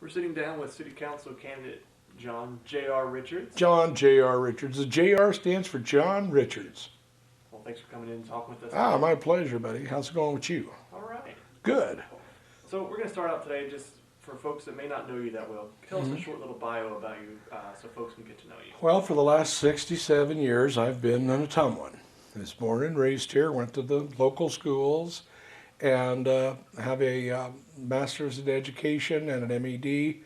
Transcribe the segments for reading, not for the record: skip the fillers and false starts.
We're sitting down with City Council candidate John J.R. Richards. John J.R. Richards. The J.R. stands for John Richards. Well, thanks for coming in and talking with us Ah, today. my pleasure, buddy. How's it going with you? All right. Good. So we're going to start out today just for folks that may not know you that well. Tell us a short little bio about you so folks can get to know you. Well, for the last 67 years, I've been an Ottumwan. I was born and raised here, went to the local schools, and have a master's in education and an MED.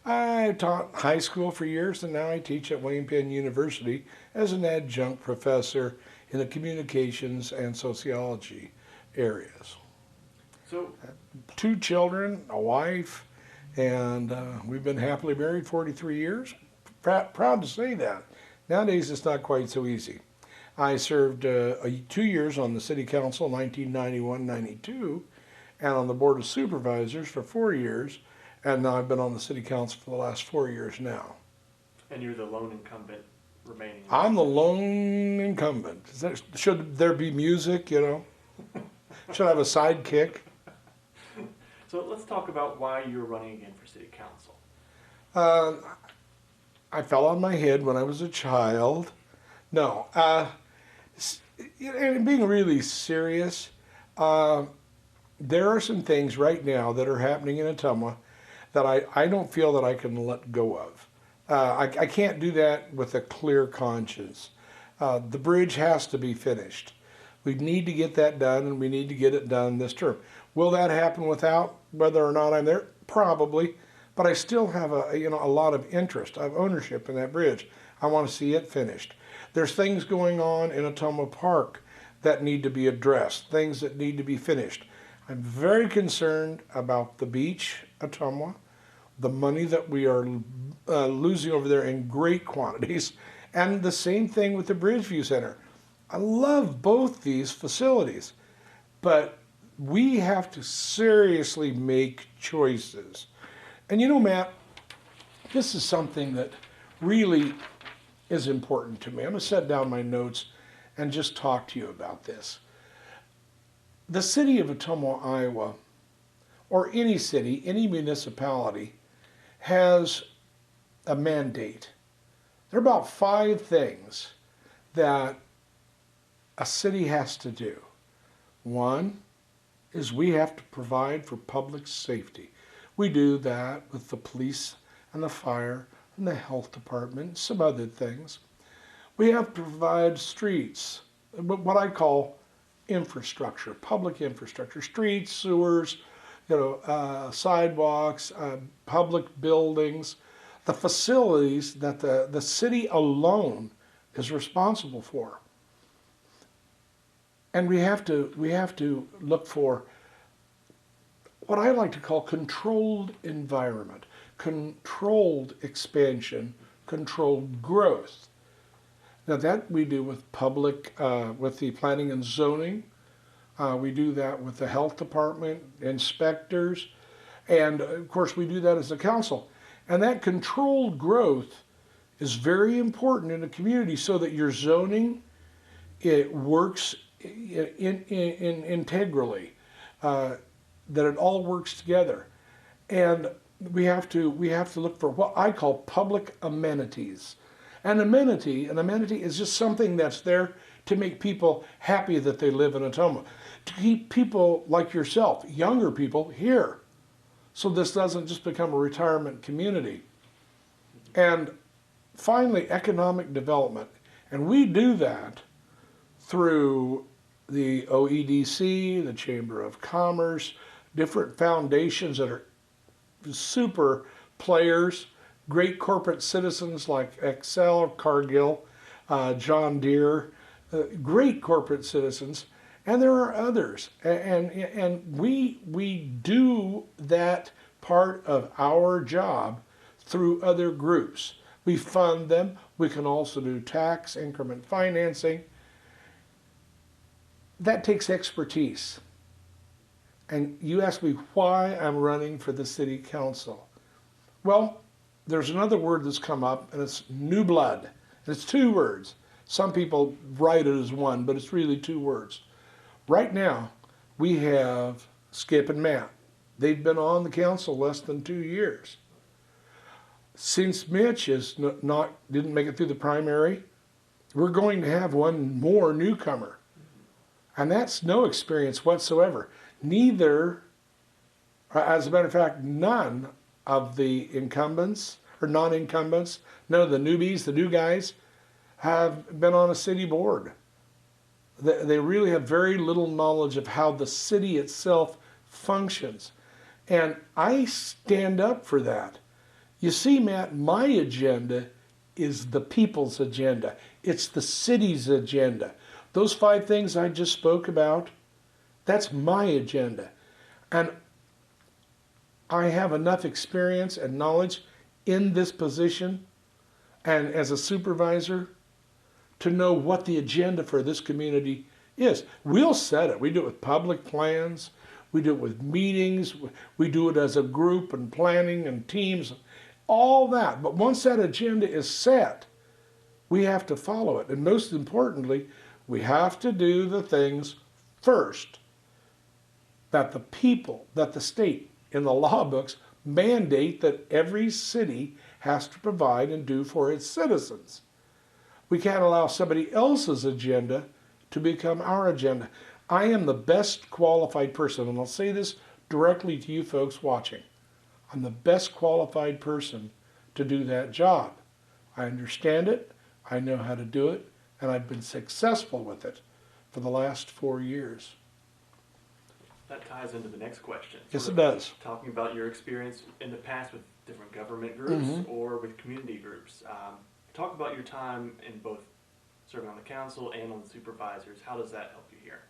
I taught high school for years, and now I teach at William Penn University as an adjunct professor in the communications and sociology areas. So, 2 children, a wife, and we've been happily married 43 years. Proud to say that. Nowadays, it's not quite so easy. I served 2 years on the City Council, 1991-92, and on the Board of Supervisors for 4 years, and now I've been on the City Council for the last 4 years now. and you're the lone incumbent remaining. I'm the lone incumbent. Should there be music, you know? Should I have a sidekick? So let's talk about why you're running again for City Council. I fell on my head when I was a child. No, and being really serious, there are some things right now that are happening in Ottumwa that I don't feel that I can let go of. I can't do that with a clear conscience. The bridge has to be finished. We need to get that done, and we need to get it done this term. Will that happen without whether or not I'm there? Probably, but I still have a lot of interest. I have ownership in that bridge. I want to see it finished. There's things going on in Ottumwa Park that need to be addressed, things that need to be finished. I'm very concerned about the beach, Ottumwa, the money that we are losing over there in great quantities, and the same thing with the Bridgeview Center. I love both these facilities, but we have to seriously make choices. And you know, Matt, this is something that really is important to me. I'm going to set down my notes and just talk to you about this. The city of Ottumwa, Iowa, or any city, any municipality, has a mandate. There are about 5 things that a city has to do. One is we have to provide for public safety. We do that with the police and the fire and the health department and some other things. We have to provide streets, what I call infrastructure, public infrastructure, streets, sewers, sidewalks, public buildings, the facilities that the city alone is responsible for. And we have to look for what I like to call controlled environment, controlled expansion, controlled growth. Now that we do with with the planning and zoning. We do that with the health department, inspectors, and of course we do that as a council. And that controlled growth is very important in a community so that your zoning, it works integrally, that it all works together. And we have to look for what I call public amenities. An amenity is just something that's there to make people happy that they live in Ottumwa, to keep people like yourself, younger people, here, so this doesn't just become a retirement community. And finally, economic development. And we do that through the OEDC, the Chamber of Commerce, different foundations that are super players, great corporate citizens like Excel, Cargill, John Deere, great corporate citizens, and there are others. And we do that part of our job through other groups. We fund them. We can also do tax increment financing. That takes expertise. And you ask me why I'm running for the city council. Well, there's another word that's come up, and it's new blood. And it's 2 words. Some people write it as 1, but it's really 2 words. Right now, we have Skip and Matt. They've been on the council less than 2 years. since Mitch didn't make it through the primary, we're going to have one more newcomer. And that's no experience whatsoever. Neither, as a matter of fact, none of the incumbents or non-incumbents, none of the newbies, the new guys, have been on a city board. They really have very little knowledge of how the city itself functions. And I stand up for that. You see, Matt, my agenda is the people's agenda. It's the city's agenda. Those 5 things I just spoke about, that's my agenda. And I have enough experience and knowledge in this position and as a supervisor to know what the agenda for this community is. We'll set it. We do it with public plans. We do it with meetings. We do it as a group and planning and teams, all that. But once that agenda is set, we have to follow it. And most importantly, we have to do the things first that the people, that the state in the law books mandate that every city has to provide and do for its citizens. We can't allow somebody else's agenda to become our agenda. I am the best qualified person, and I'll say this directly to you folks watching. I'm the best qualified person to do that job. I understand it, I know how to do it, and I've been successful with it for the last 4 years. That ties into the next question. Yes, it does. Talking about your experience in the past with different government groups or with community groups. Talk about your time in both serving on the council and on the supervisors. How does that help you here?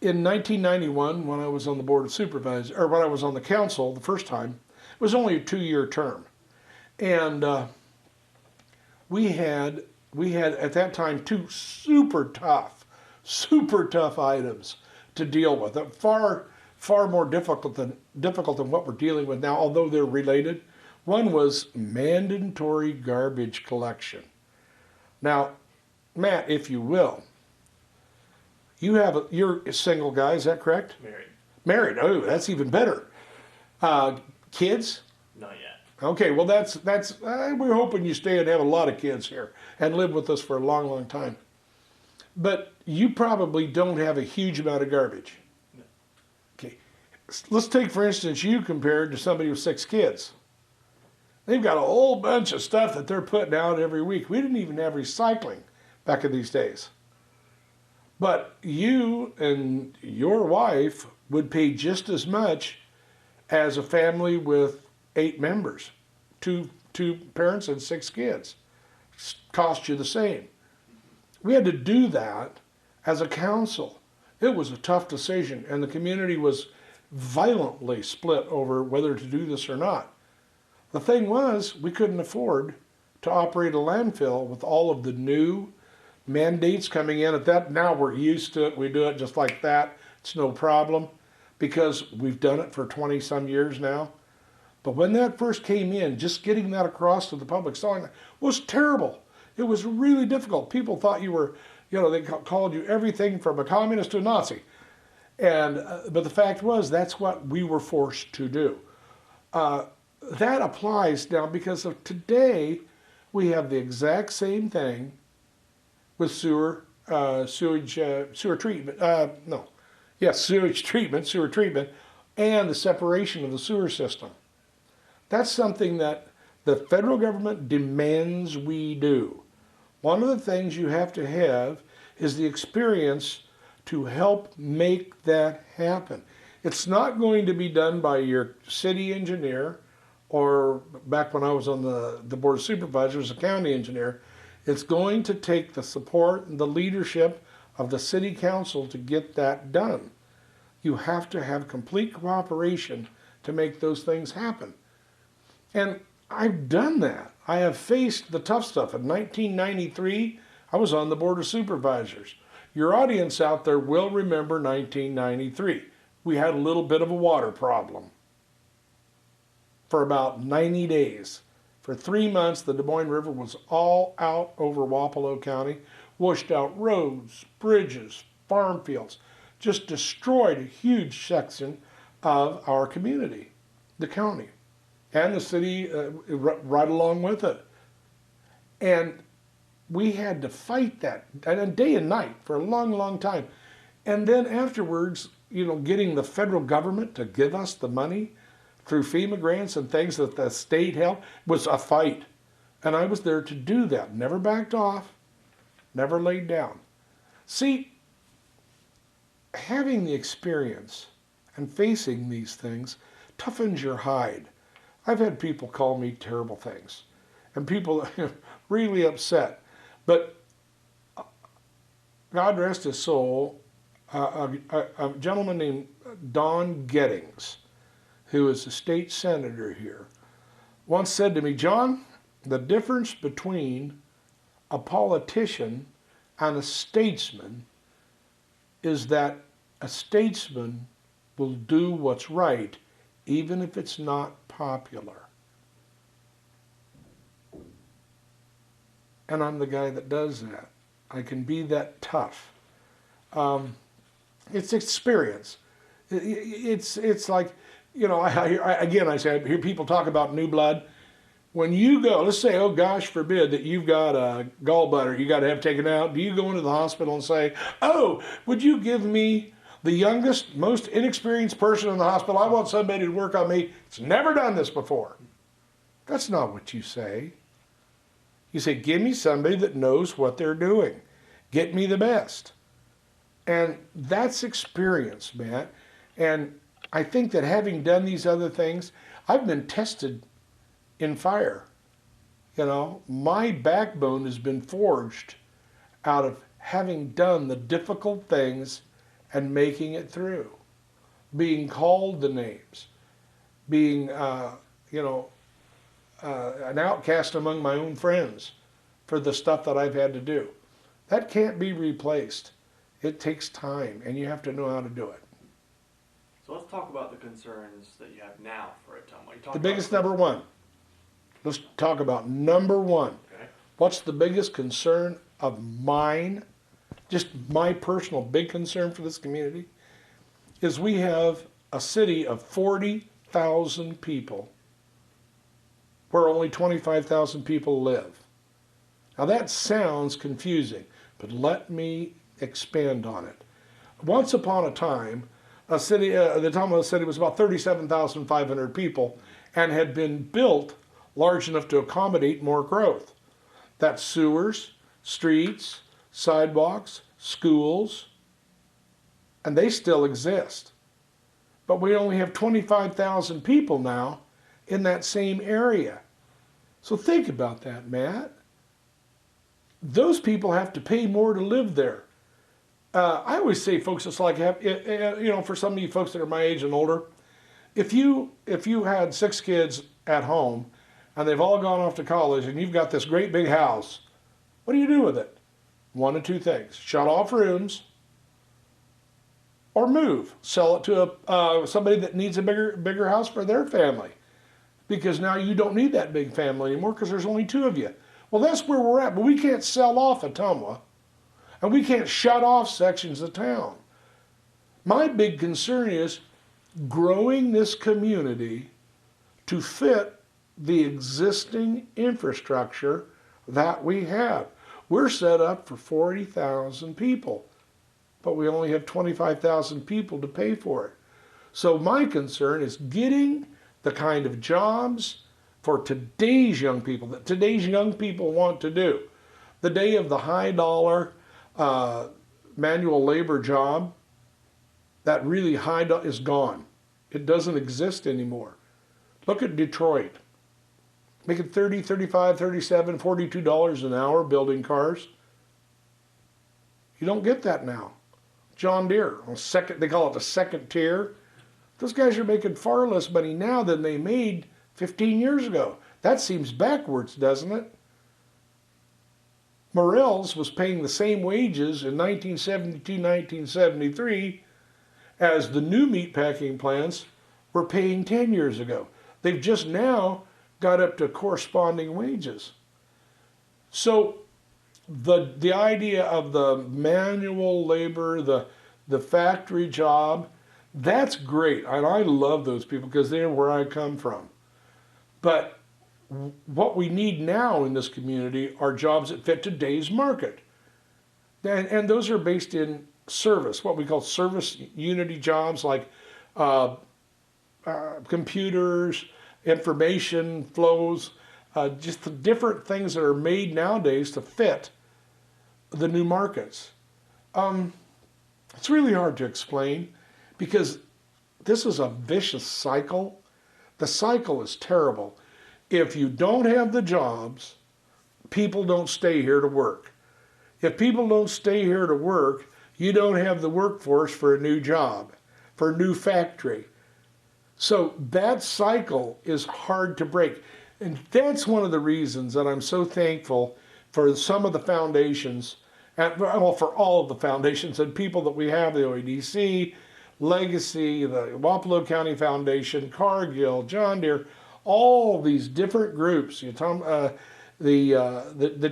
In 1991, when I was on the board of supervisors, or when I was on the council the first time, it was only a 2-year term, and we had at that time 2 super tough items to deal with. Far more difficult than what we're dealing with now, although they're related. One was mandatory garbage collection. Now, Matt, if you will, you're a single guy, is that correct? Married. Married. Oh, that's even better. Kids? Not yet. Okay, well that's we're hoping you stay and have a lot of kids here and live with us for a long, long time. But you probably don't have a huge amount of garbage. No. Okay, let's take for instance you compared to somebody with 6 kids. They've got a whole bunch of stuff that they're putting out every week. We didn't even have recycling back in these days. But you and your wife would pay just as much as a family with 8 members, two parents and 6 kids. Cost you the same. We had to do that as a council. It was a tough decision, and the community was violently split over whether to do this or not. The thing was, we couldn't afford to operate a landfill with all of the new mandates coming in at that. Now we're used to it. We do it just like that. It's no problem because we've done it for 20 some years now. But when that first came in, just getting that across to the public selling it was terrible. It was really difficult. People thought you were, they called you everything from a communist to a Nazi. But the fact was, that's what we were forced to do. That applies now because of today, we have the exact same thing with sewage treatment, and the separation of the sewer system. That's something that the federal government demands we do. One of the things you have to have is the experience to help make that happen. It's not going to be done by your city engineer, or back when I was on the Board of Supervisors, a county engineer. It's going to take the support and the leadership of the city council to get that done. You have to have complete cooperation to make those things happen. And I've done that. I have faced the tough stuff. In 1993, I was on the Board of Supervisors. Your audience out there will remember 1993. We had a little bit of a water problem for about 90 days. For 3 months, the Des Moines River was all out over Wapello County, washed out roads, bridges, farm fields, just destroyed a huge section of our community, the county. and the city right along with it. And we had to fight that day and night for a long, long time. And then afterwards, getting the federal government to give us the money through FEMA grants and things that the state held was a fight. And I was there to do that. Never backed off, never laid down. See, having the experience and facing these things toughens your hide. I've had people call me terrible things, and people really upset. But God rest his soul, a gentleman named Don Gettings, who is a state senator here, once said to me, John, the difference between a politician and a statesman is that a statesman will do what's right even if it's not popular. And I'm the guy that does that. I can be that tough. It's experience. It's like, I hear people talk about new blood. When you go, let's say, oh gosh forbid that you've got a gallbladder you got to have taken out, do you go into the hospital and say, oh, would you give me the youngest, most inexperienced person in the hospital? I want somebody to work on me. It's never done this before. That's not what you say. You say, give me somebody that knows what they're doing. Get me the best. And that's experience, Matt. And I think that having done these other things, I've been tested in fire. My backbone has been forged out of having done the difficult things and making it through. Being called the names. Being, an outcast among my own friends for the stuff that I've had to do. That can't be replaced. It takes time, and you have to know how to do it. So let's talk about the concerns that you have now for Ottumwa. The biggest number one. Let's talk about number one. Okay. What's the biggest concern of mine, just my personal big concern for this community, is we have a city of 40,000 people where only 25,000 people live. Now that sounds confusing, but let me expand on it. Once upon a time, the Ottumwa City was about 37,500 people and had been built large enough to accommodate more growth. That's sewers, streets, sidewalks, schools, and they still exist. But we only have 25,000 people now in that same area. So think about that, Matt. Those people have to pay more to live there. I always say, folks, it's like, for some of you folks that are my age and older, if you had 6 kids at home and they've all gone off to college and you've got this great big house, what do you do with it? One of two things: shut off rooms, or move, sell it to somebody that needs a bigger house for their family, because now you don't need that big family anymore because there's only 2 of you. Well, that's where we're at, but we can't sell off Ottumwa, and we can't shut off sections of town. My big concern is growing this community to fit the existing infrastructure that we have. We're set up for 40,000 people, but we only have 25,000 people to pay for it. So my concern is getting the kind of jobs for today's young people that today's young people want to do. The day of the high dollar manual labor job, that really high is gone. It doesn't exist anymore. Look at Detroit. Making $30, $35, $37, $42 an hour building cars. You don't get that now. John Deere, they call it the second tier. Those guys are making far less money now than they made 15 years ago. That seems backwards, doesn't it? Morrell's was paying the same wages in 1972, 1973 as the new meatpacking plants were paying 10 years ago. They've just now got up to corresponding wages. So the idea of the manual labor, the factory job, that's great. And I love those people because they're where I come from. But what we need now in this community are jobs that fit today's market. And those are based in service, what we call service unity jobs, like computers, information flows, just the different things that are made nowadays to fit the new markets. It's really hard to explain because this is a vicious cycle. The cycle is terrible. If you don't have the jobs, people don't stay here to work. If people don't stay here to work, you don't have the workforce for a new job, for a new factory. So that cycle is hard to break. And that's one of the reasons that I'm so thankful for some of the foundations, well, for all of the foundations and people that we have, the OEDC, Legacy, the Wapello County Foundation, Cargill, John Deere, all these different groups, the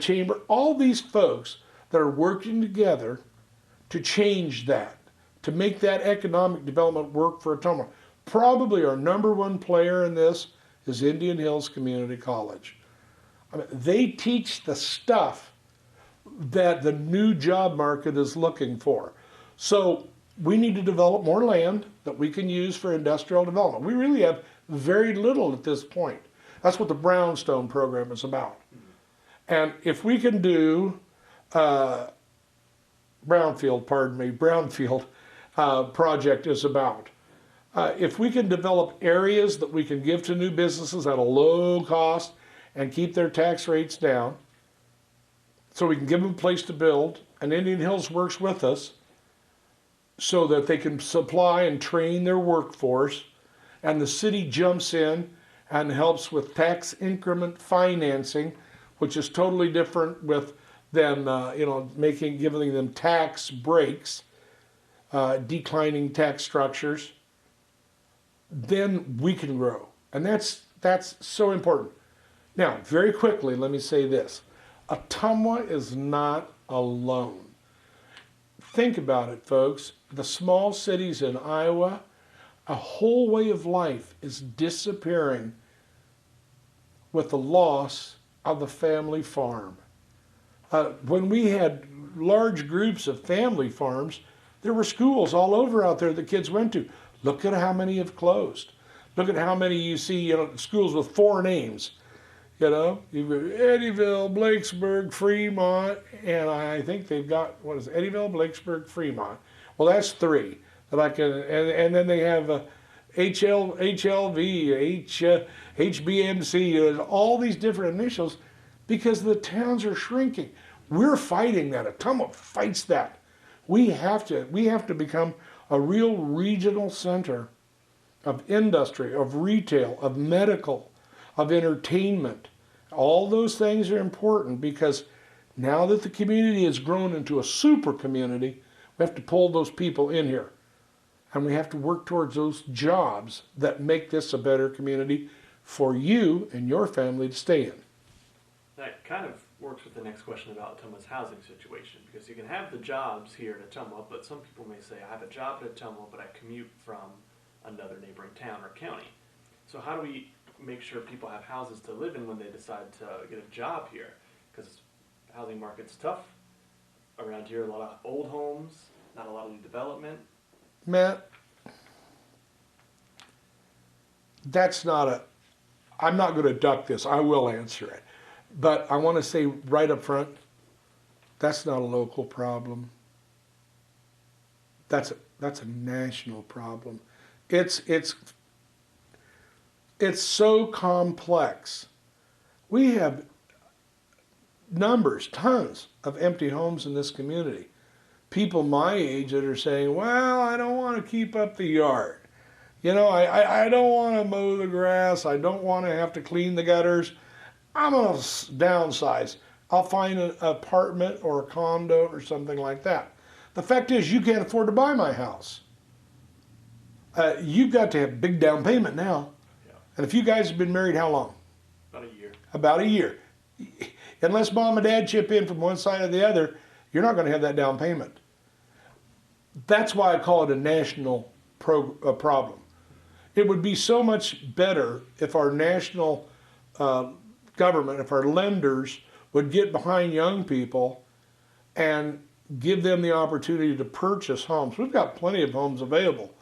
chamber, all these folks that are working together to change that, to make that economic development work for Ottumwa. Probably our number one player in this is Indian Hills Community College. I mean, they teach the stuff that the new job market is looking for. So we need to develop more land that we can use for industrial development. We really have very little at this point. That's what the Brownstone program is about. And if we can do Brownfield project is about. If we can develop areas that we can give to new businesses at a low cost and keep their tax rates down, so we can give them a place to build, and Indian Hills works with us so that they can supply and train their workforce, and the city jumps in and helps with tax increment financing, which is totally different than giving them tax breaks, declining tax structures. Then we can grow, and that's so important. Now, very quickly, let me say this: Ottumwa is not alone. Think about it, folks. The small cities in Iowa, a whole way of life is disappearing with the loss of the family farm. When we had large groups of family farms, there were schools all over out there the kids went to. Look at how many have closed. Look at how many you see, schools with 4 names. You've got Eddyville, Blakesburg, Fremont, and I think they've got, Eddyville, Blakesburg, Fremont. Well, that's 3 that I can, and then they have HLV, HBMC, all these different initials, because the towns are shrinking. We're fighting that. Ottumwa fights that. We have to become a real regional center of industry, of retail, of medical, of entertainment. All those things are important because now that the community has grown into a super community, we have to pull those people in here. And we have to work towards those jobs that make this a better community for you and your family to stay in. That kind of works with the next question about Ottumwa's housing situation, because you can have the jobs here in Ottumwa, but some people may say, I have a job at Ottumwa, but I commute from another neighboring town or county. So how do we make sure people have houses to live in when they decide to get a job here? Because the housing market's tough around here. A lot of old homes, not a lot of new development. Matt, I'm not going to duck this. I will answer it. But I want to say right up front, that's not a local problem. That's a national problem. It's so complex. We have tons of empty homes in this community. People my age that are saying, well, I don't want to keep up the yard. I don't want to mow the grass. I don't want to have to clean the gutters. I'm going to downsize. I'll find an apartment or a condo or something like that. The fact is, you can't afford to buy my house. You've got to have big down payment now. Yeah. And if you guys have been married, how long? About a year. About a year. Unless mom and dad chip in from one side or the other, you're not going to have that down payment. That's why I call it a national problem. It would be so much better if our national government, if our lenders would get behind young people and give them the opportunity to purchase homes. We've got plenty of homes available.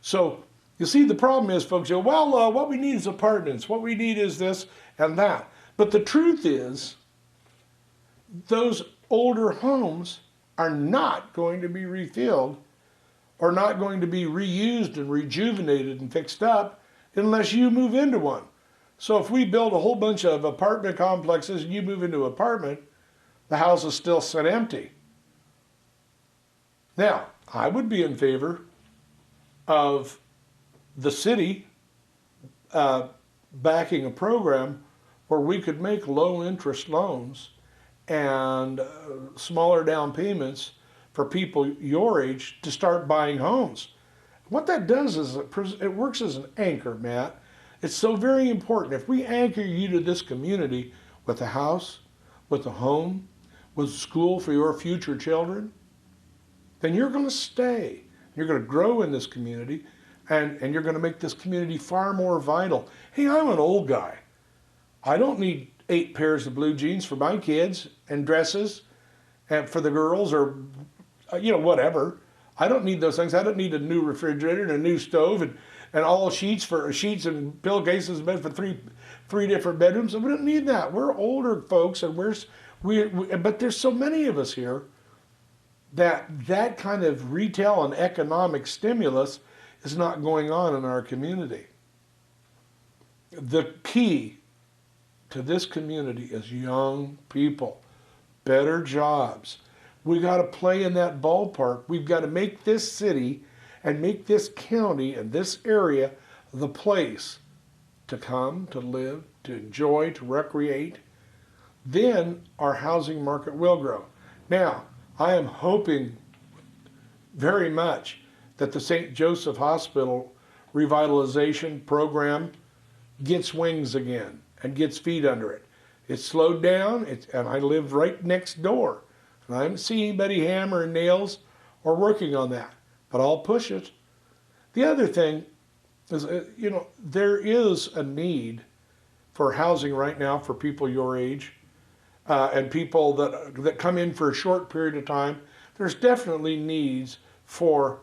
So you see, the problem is, folks go, well, what we need is apartments. What we need is this and that. But the truth is, those older homes are not going to be refilled or not going to be reused and rejuvenated and fixed up unless you move into one. So if we build a whole bunch of apartment complexes and you move into an apartment, the house is still sit empty. Now, I would be in favor of the city backing a program where we could make low interest loans and smaller down payments for people your age to start buying homes. What that does is it works as an anchor, Matt. It's so very important. If we anchor you to this community with a house, with a home, with school for your future children, then you're going to stay. You're going to grow in this community, and you're going to make this community far more vital. Hey, I'm an old guy. I don't need 8 pairs of blue jeans for my kids and dresses and for the girls or, whatever. I don't need those things. I don't need a new refrigerator and a new stove and all sheets and pillowcases and beds for three different bedrooms. We don't need that. We're older folks, and but there's so many of us here that kind of retail and economic stimulus is not going on in our community. The key to this community is young people, better jobs. We got to play in that ballpark. We've got to make this city and make this county and this area the place to come, to live, to enjoy, to recreate. Then our housing market will grow. Now, I am hoping very much that the St. Joseph Hospital revitalization program gets wings again and gets feet under it. It's slowed down, and I live right next door. And I haven't seen anybody hammering nails or working on that, but I'll push it. The other thing is, there is a need for housing right now for people your age and people that come in for a short period of time. There's definitely needs for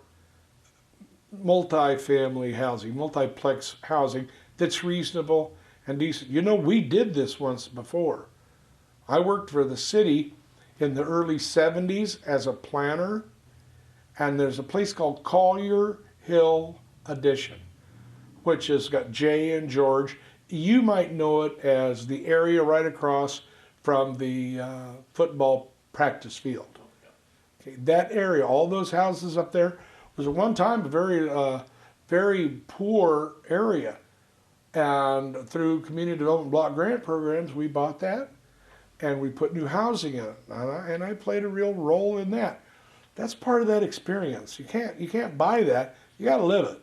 multi-family housing, multiplex housing that's reasonable and decent. We did this once before. I worked for the city in the early 70s as a planner, and there's a place called Collier Hill Addition, which has got Jay and George. You might know it as the area right across from the football practice field. Okay, that area, all those houses up there, was at one time a very poor area. And through community development block grant programs, we bought that and we put new housing in it. And I played a real role in that. That's part of that experience. You can't buy that. You got to live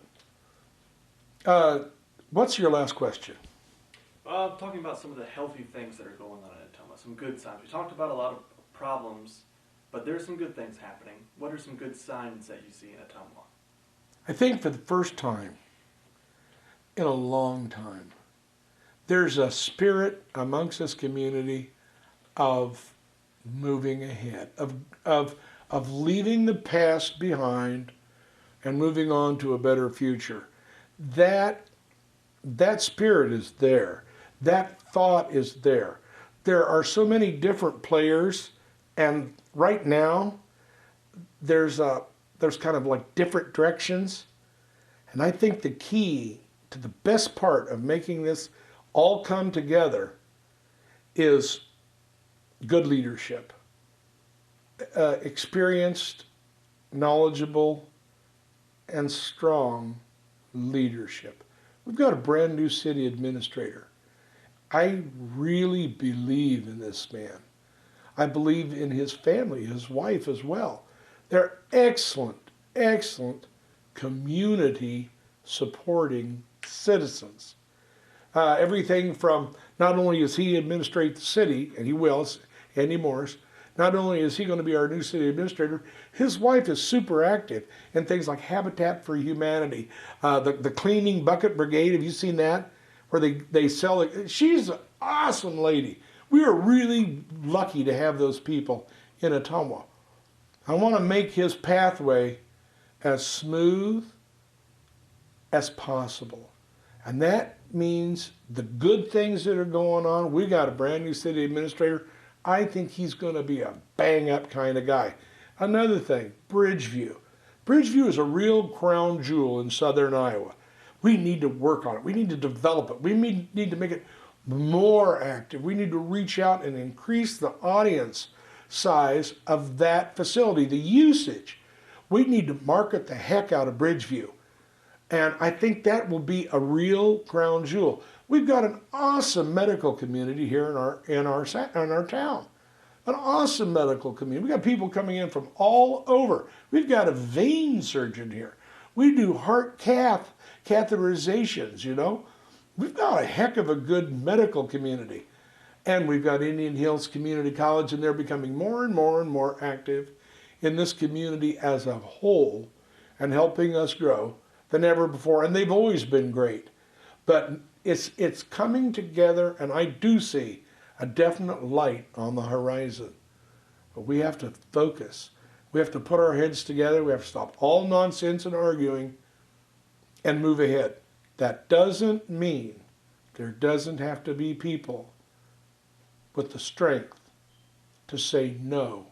it. What's your last question? Talking about some of the healthy things that are going on in Ottumwa, some good signs. We talked about a lot of problems, but there's some good things happening. What are some good signs that you see in Ottumwa? I think for the first time in a long time, there's a spirit amongst this community of moving ahead, of leaving the past behind and moving on to a better future. That spirit is there. That thought is there. There are so many different players, and right now there's kind of like different directions. And I think the key to the best part of making this all come together is good leadership. Experienced, knowledgeable, and strong leadership. We've got a brand new city administrator. I really believe in this man. I believe in his family, his wife as well. They're excellent, excellent community supporting citizens. Everything from, not only does he administrate the city, and he will, it's Andy Morris, not only is he going to be our new city administrator, his wife is super active in things like Habitat for Humanity, the cleaning bucket brigade. Have you seen that? where they sell it. She's an awesome lady. We are really lucky to have those people in Ottumwa. I want to make his pathway as smooth as possible. And that means the good things that are going on. We got a brand new city administrator. I think he's going to be a bang up kind of guy. Another thing, Bridgeview. Bridgeview is a real crown jewel in southern Iowa. We need to work on it. We need to develop it. We need to make it more active. We need to reach out and increase the audience size of that facility, the usage. We need to market the heck out of Bridgeview. And I think that will be a real crown jewel. We've got an awesome medical community here in our town. An awesome medical community. We've got people coming in from all over. We've got a vein surgeon here. We do heart catheterizations, you know. We've got a heck of a good medical community. And we've got Indian Hills Community College, and they're becoming more and more and more active in this community as a whole and helping us grow than ever before. And they've always been great. But it's coming together, and I do see a definite light on the horizon. But we have to focus. We have to put our heads together. We have to stop all nonsense and arguing and move ahead. That doesn't mean there doesn't have to be people with the strength to say no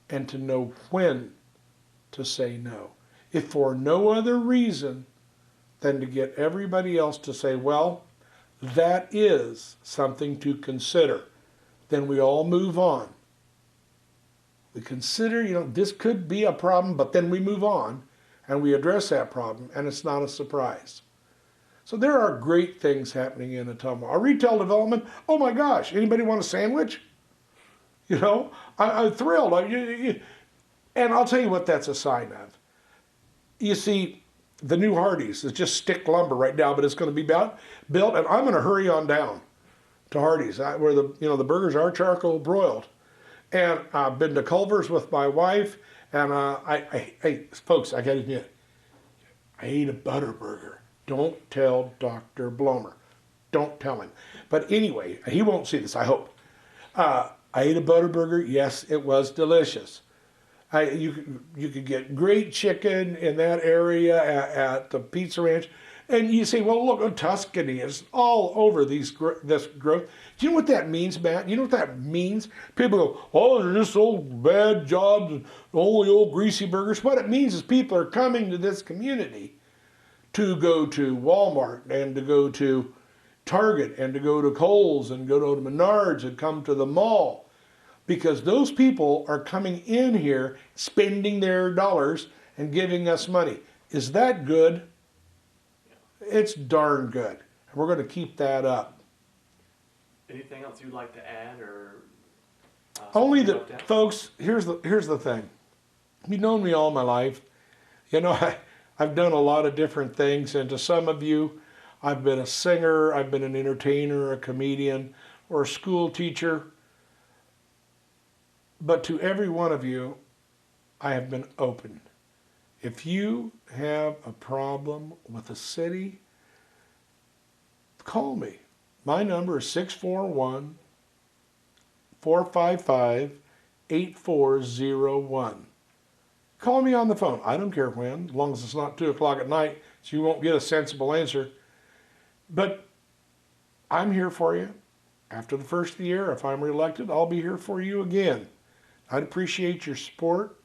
and to know when to say no. If for no other reason than to get everybody else to say, well, that is something to consider, then we all move on. We consider, you know, this could be a problem, but then we move on and we address that problem, and it's not a surprise. So there are great things happening in Ottumwa. Our retail development, oh my gosh, anybody want a sandwich? You know, I'm thrilled. And I'll tell you what that's a sign of. You see, the new Hardee's is just stick lumber right now, but it's going to be built, and I'm going to hurry on down to Hardee's, where the burgers are charcoal broiled. And I've been to Culver's with my wife, and folks, I got to admit, I ate a butter burger. Don't tell Dr. Blomer. Don't tell him. But anyway, he won't see this, I hope. I ate a butter burger. Yes, it was delicious. You could get great chicken in that area at the Pizza Ranch. And you say, well, look, Tuscany is all over this growth. Do you know what that means, Matt? You know what that means? People go, oh, they're just old bad jobs, only old greasy burgers. What it means is people are coming to this community to go to Walmart and to go to Target and to go to Kohl's and go to Menards and come to the mall. Because those people are coming in here, spending their dollars and giving us money. Is that good? It's darn good. And we're going to keep that up. Anything else you'd like to add, or only that, folks, here's the thing. You've known me all my life. You know, I've done a lot of different things, and to some of you, I've been a singer, I've been an entertainer, a comedian, or a school teacher. But to every one of you, I have been open. If you have a problem with the city, call me. My number is 641-455-8401. Call me on the phone. I don't care when, as long as it's not 2 o'clock at night, so you won't get a sensible answer. But I'm here for you. After the first of the year, if I'm reelected, I'll be here for you again. I'd appreciate your support.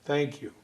Thank you.